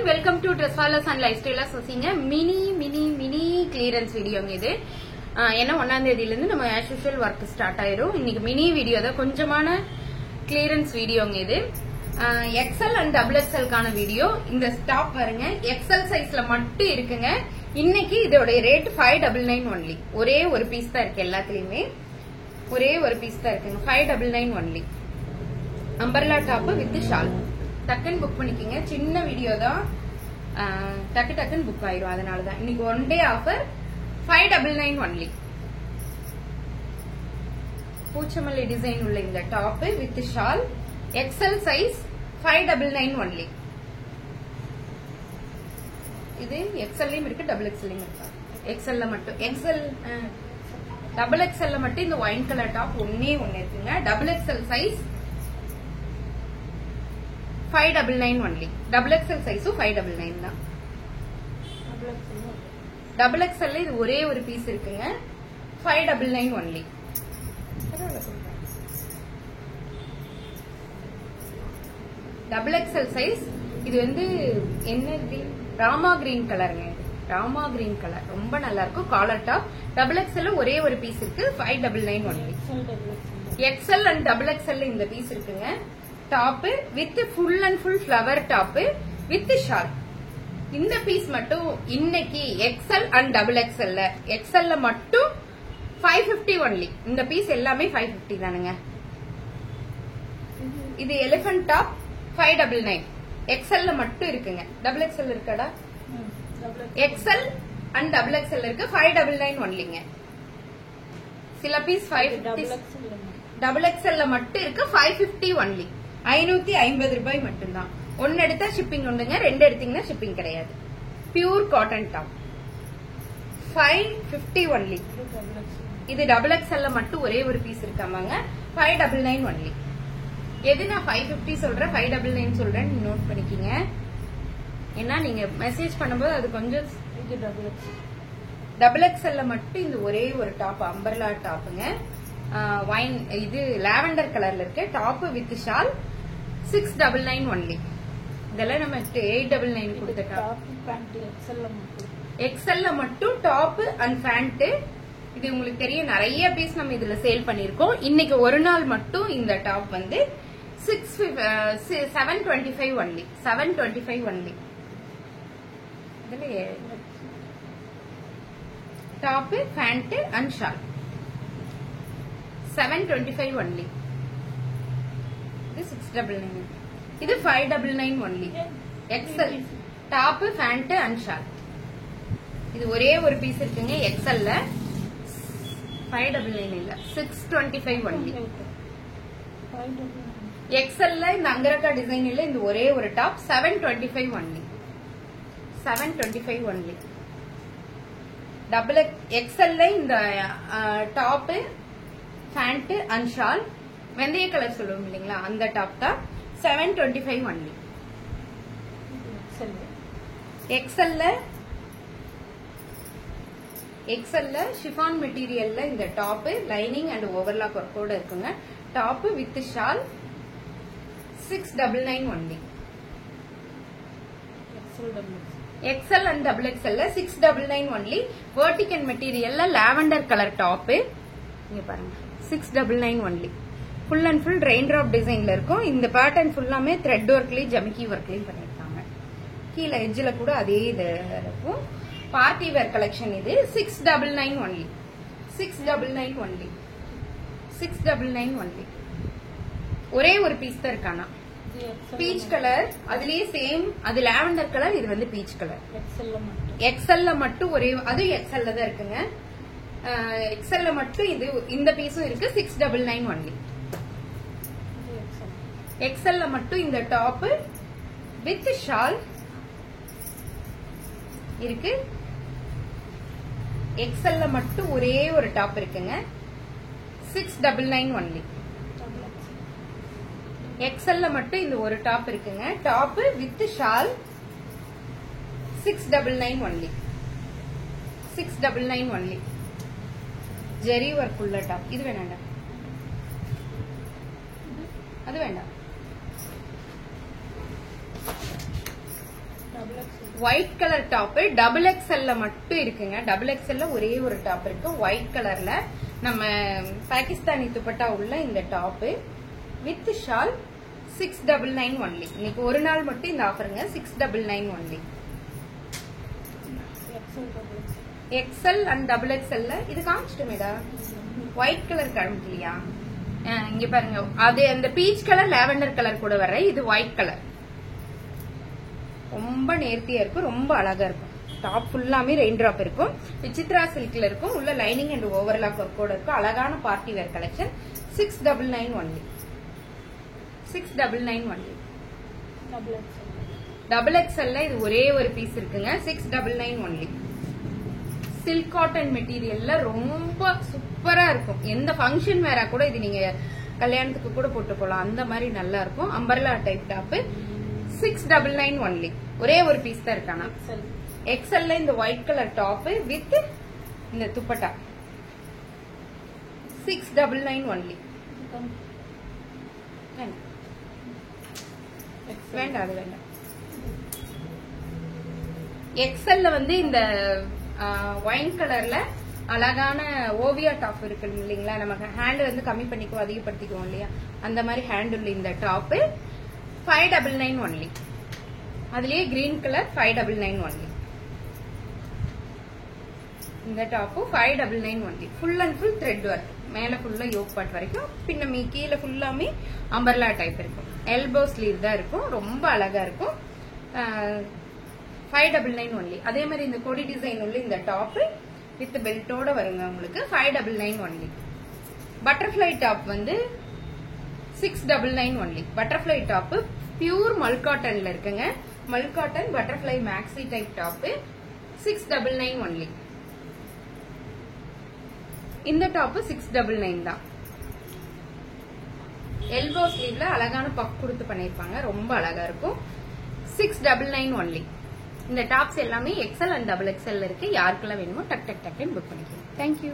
Welcome to ட்ரெஸ்வாலர்ஸ் and life stylers வசிங்க mini clearance வீடியோங்க இது. ஏன்னா 1ஆம் தேதியில இருந்து நம்ம ஆஸ் யூஷுவல் ஒர்க் ஸ்டார்ட் ஆயிரும். இன்னைக்கு மினி வீடியோ தான், கொஞ்சமான கிளியரன்ஸ் வீடியோங்க இது. எக்ஸ்எல் அண்ட் டபுள் எக்ஸ்எல்கான வீடியோ. இந்த ஸ்டாப் பாருங்க, எக்ஸ்எல் சைஸ்ல மட்டும் இருக்குங்க. இன்னைக்கு இதோட ரேட் 599 ஒன்லி. ஒரே ஒரு பீஸ் தான் இருக்கு, எல்லாத்துலயுமே ஒரே ஒரு பீஸ் தான் இருக்குங்க. 599 only. Umbrella top with shawl. டக்குன்னு புக் பண்ணிக்கங்க, சின்ன வீடியோ தான், டக்குன்னு புக் ஆயிரும். அதனாலதான் இன்னைக்கு ஒன் டே ஆஃபர் 599 ஒன்லி. பூச்சமல்லி டிசைன் உள்ள இந்த top with shawl, XL size 599 only. இது எக்ஸ்எல்லையும் இருக்கு, டபுள் எக்ஸ்எல்லையும் இருக்கு. எக்ஸ்எல்ல மட்டும், எக்ஸ்எல் டபுள் எக்ஸ்எல்ல மட்டும் இந்த ஒயின் கலர் டாப் ஒன்னே ஒன்னு இருக்குங்க. Double XL size 599 only. Double XL சைஸும் 599 தான். டபுள் எக்ஸ்எல்ல இது ஒரே ஒரு பீஸ் இருக்குங்க. 599 ஒன்லி. Double XL size. இது வந்து என்ன கிரீன், ராமா கிரீன் கலருங்க. ராமா கிரீன் கலர் ரொம்ப நல்லா இருக்கும். Collar top. டபுள் எக்ஸ்எல்ல ஒரே ஒரு பீஸ் இருக்கு. 599 ஒன்லி. எக்ஸ்எல் அண்ட் டபுள் எக்ஸ்எல்ல இந்த பீஸ் இருக்குங்க. Top with full and full flower top with shawl. இந்த பீஸ் மட்டும் இன்னைக்கு எக்ஸ்எல் அண்ட் டபுள் எக்ஸ்எல்ல, எக்ஸ்எல்ல மட்டும் 550 ஒன்லி. இந்த பீஸ் எல்லாமே 550 தானுங்க. இது எலிபென்ட் டாப் 599. எக்ஸ்எல்ல மட்டும் இருக்குங்க. டபுள் எக்ஸ்எல் இருக்காடா? எக்ஸ்எல் அண்ட் டபுள் எக்ஸ்எல் இருக்கு. 599 ஒன்லிங்க. சில பீஸ் 550. டபுள் எக்ஸ்எல்ல மட்டும் இருக்கு. 550 ஒன்லி. 550 ரூபாய் மட்டும்தான். ஒன்னு எடுத்தா ஷிப்பிங் உண்டுங்க, ரெண்டு எடுத்தீங்கன்னா ஷிப்பிங் கிடையாது. Pure cotton top 550 only. இது டபுள் எக்ஸ்எல்ல மட்டும் ஒரே ஒரு பீஸ் இருக்காமாங்க. 599 ஒன்லி. எது நான் 550 சொல்றேன், 599 சொல்றேன், நோட் பண்ணிக்கீங்க. ஏன்னா நீங்க மெசேஜ் பண்ணும்போது அது கொஞ்சம். டபுள் எக்ஸ்எல்ல மட்டும் இந்த ஒரே ஒரு டாப், அம்பர்லா டாப்புங்க. வைன் இது லாவெண்டர் கலர்ல இருக்கு. Top with shawl 699 only. இதெல்லாம் நம்ம 899 கொடுத்த டாப். எக்ஸ்எல்ல மட்டும் டாப் அண்ட் பேண்ட். இது உங்களுக்கு தெரியும், நிறைய பீஸ் நம்ம இதுல சேல் பண்ணிருக்கோம். இன்னைக்கு ஒரு நாள் மட்டும் இந்த டாப் வந்து 725 ஒன்லி. 725 ஒன்லி. இதுல top pant and shawl 725 only. இது 699. இது 599 only. XL top pant and shawl. இது ஒரே ஒரு பீஸ் இருக்குங்க. எக்ஸ்எல்ல 599 இல்ல, 625 ஒன்லி. எக்ஸ்எல்ல இந்த அங்கரக்கா டிசைன்ல இந்த ஒரே ஒரு டாப் 725 ஒன்லி. 725 ஒன்லி. டபுள் எக்ஸ்எல்ல இந்த டாப் பேண்ட் அண்ட் ஷால், வெந்தய கலர் சொல்லுவோம் இல்லைங்களா, அந்த டாப் தான் 725 ஒன்லி. எக்ஸ்எல்ல ஷிஃபான் மெட்டீரியல்ல இந்த டாப் லைனிங் அண்ட் ஓவர்லாக் ஒர்க்கோட இருக்குங்க. Top with shawl 699 only. XL and double எக்ஸ்எல்ல 699 ஒன்லி. வெர்டிகல் மெட்டீரியல்ல லாவெண்டர் கலர் டாப் இங்க பாருங்க, 699 only. Full and full raindrop டிசைன்ல இருக்கும். இந்த பேட்டர்ன் ஃபுல்லாமே த்ரெட் ஒர்க்லயும் ஜமிக்கி ஒர்க்லயும் பண்ணிருக்காங்க. கீழே எட்ஜ்ல கூட அதே இது இருக்கும். பார்ட்டி வேர் கலெக்ஷன் இது. 699 ஒன்லி. 699 ஒன்லி. 699 ஒன்லி. ஒரே ஒரு பீஸ் தான் இருக்கானா. பீச் கலர், அதுலயே சேம். அது லாவெண்டர் கலர், இது வந்து பீச் கலர். எக்ஸ்எல்ல மட்டும் ஒரே, அது எக்ஸ்எல்ல தான் இருக்குங்க. எக்ஸ்எல்ல மட்டும் இது, இந்த பீஸும் இருக்கு. 699 ஒன்லி. எக்ஸ்எல்ல மட்டும் இந்த டாப் வித் ஷால் இருக்கு. எக்ஸ்எல்ல மட்டும் ஒரே ஒரு டாப் இருக்குங்க. 699 ஒன்லி. எக்ஸ்எல்ல மட்டும் இந்த ஒரு டாப் இருக்குங்க. Top with shawl 699 only. 699 only. Zari work உள்ள டாப். இது வேணாண்டா, அது வேண்டாம். ஒயிட் கலர் டாப் டபுள் எக்ஸ்எல்ல மட்டும் இருக்குங்க. டபுள் எக்ஸ்எல்ல ஒரே ஒரு டாப் இருக்கு ஒயிட் கலர்ல. நம்ம பாகிஸ்தானி துப்பட்டா உள்ள இந்த டாப் வித் ஷால் 699 ஒன்லி. இன்னைக்கு ஒரு நாள் மட்டும் இந்த ஆஃபருங்க. 699 ஒன்லி. எக்ஸ்எல் அண்ட் டபுள் எக்ஸ்எல்ல இது காமிச்சிட்டோமேடா. White colour காமிக்கலையா? இங்க பாருங்க, அது அந்த பீச் கலர் லாவெண்டர் கலர் கூட வர, இது ஒயிட் கலர். ரொம்ப நேர்த்தியா இருக்கும், ரொம்ப அழகா இருக்கும். டாப் ஃபுல்லாமே ரெயின் டிராப் இருக்கும். விசித்ரா சில்க்ல இருக்கும். உள்ள லைனிங் அண்ட் ஓவர்லாக் ஒர்க்கோட இருக்கும். அழகான party wear collection. 699 only. 699 only. Double எக்ஸ்எல்ல இது ஒரே ஒரு பீஸ் இருக்குங்க. 699 ஒன்லி. சில்க் காட்டன் மெட்டீரியல்ல ரொம்ப சூப்பரா இருக்கும். எந்த ஃபங்க்ஷன் வேற கூட இது நீங்க கல்யாணத்துக்கு கூட போட்டு போலாம். அந்த மாதிரி நல்லா இருக்கும். Umbrella type top 699 only. ஒரே ஒரு பீஸ் தான் இருக்கானா. எக்ஸ்எல்ல இந்த ஒயிட் கலர் டாப் வித் இந்த துப்பட்டா 699 ஒன்லி. வேண்டாம், அது வேண்டாம். எக்ஸ்எல்ல வந்து இந்த ஒயின் கலர்ல அழகான ஓவியா டாப் இருக்கு இல்லைங்களா. நமக்கு ஹேண்ட் வந்து கம்மி பண்ணிக்குவோம், அதிகப்படுத்திக்குவோம் இல்லையா. அந்த மாதிரி ஹேண்ட் உள்ள இந்த டாப் 599 ஒன்லி. அதுலயே கிரீன் கலர் 599 ஒன்லி. இந்த top 599 only. Full and full thread work. மேல ஃபுல்லா யோக் பார்ட் வரைக்கும், பின்ன கீழே ஃபுல்லாமே அம்பர்லா டைப் இருக்கும். எல்போ ஸ்லீவ் தான் இருக்கும். ரொம்ப அழகா இருக்கும். 599 ஒன்லி. அதே மாதிரி இந்த கொடி டிசைன் உள்ள இந்த டாப் வித் பெல்ட்டோட வருங்க உங்களுக்கு. 599 ஒன்லி. பட்டர்ஃபிளை டாப் வந்து 699 ஒன்லி. பட்டர்ஃபிளை டாப் பியூர் மல்காட்டன்ல இருக்குங்க. மல்காட்டன் butterfly maxi type top 699 only. இந்த டாப் 699 தான். எல்போ ஸ்லீவ்ல அழகான பக் கொடுத்து பண்ணிருப்பாங்க. ரொம்ப அழகா இருக்கும். 699 ஒன்லி. இந்த டாப்ஸ் எல்லாமே எக்ஸ்எல் அண்ட் டபுள் எக்ஸ்எல் இருக்கு. யாருக்கெல்லாம் வேணுமோ டக் டக் டக்குன்னு புக் பண்ணிக்கலாம். தேங்க்யூ.